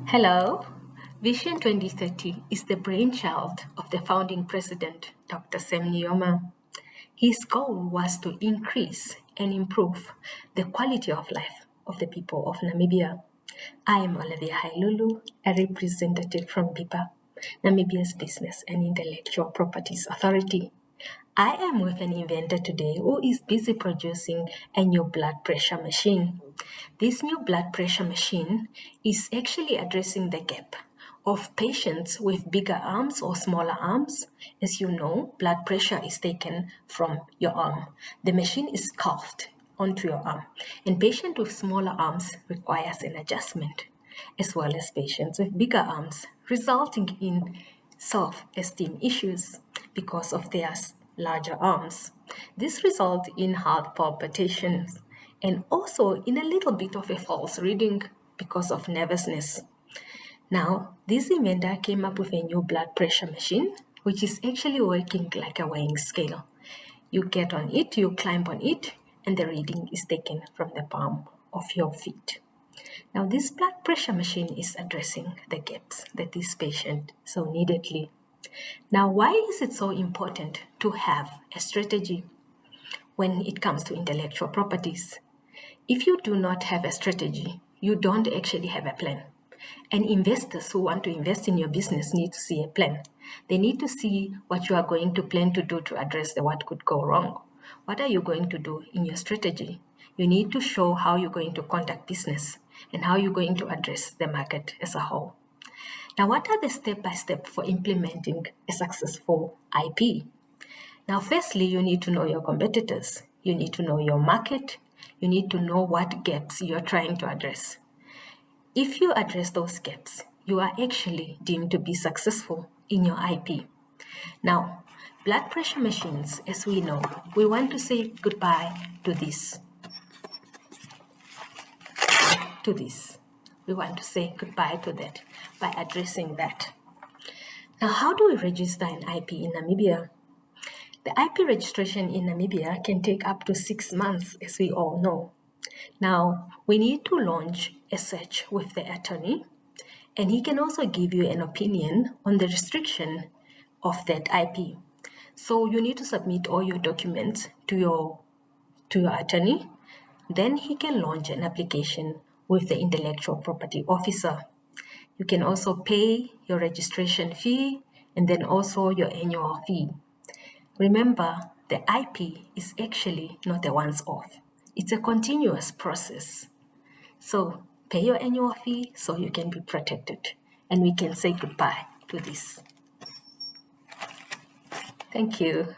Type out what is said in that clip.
Hello. Vision 2030 is the brainchild of the founding president, Dr. Sam Nujoma. His goal was to increase and improve the quality of life of the people of Namibia. I am Olivia Hailulu, a representative from BIPA, Namibia's Business and Intellectual Properties Authority. I am with an inventor today who is busy producing a new blood pressure machine. This new blood pressure machine is actually addressing the gap of patients with bigger arms or smaller arms. As you know, blood pressure is taken from your arm. The machine is cuffed onto your arm, and patients with smaller arms requires an adjustment, as well as patients with bigger arms, resulting in self-esteem issues because of their larger arms. This results in heart palpitations and also in a little bit of a false reading because of nervousness. Now, this inventor came up with a new blood pressure machine, which is actually working like a weighing scale. You get on it, you climb on it, and the reading is taken from the palm of your feet. Now, this blood pressure machine is addressing the gaps that this patient so neededly. Now, why is it so important to have a strategy when it comes to intellectual properties? If you do not have a strategy, you don't actually have a plan. And investors who want to invest in your business need to see a plan. They need to see what you are going to plan to do to address what could go wrong. What are you going to do in your strategy? You need to show how you're going to conduct business and how you're going to address the market as a whole. Now, what are the step-by-step for implementing a successful IP? Now, firstly, you need to know your competitors. You need to know your market. You need to know what gaps you're trying to address. If you address those gaps, you are actually deemed to be successful in your IP. Now, blood pressure machines, as we know, we want to say goodbye to this. We want to say goodbye to that by addressing that. Now, how do we register an IP in Namibia? The IP registration in Namibia can take up to 6 months, as we all know. Now, we need to launch a search with the attorney, and he can also give you an opinion on the restriction of that IP. So you need to submit all your documents to your attorney. Then he can launch an application with the intellectual property officer. You can also pay your registration fee and then also your annual fee. Remember, the IP is actually not a once-off. It's a continuous process. So pay your annual fee so you can be protected. And we can say goodbye to this. Thank you.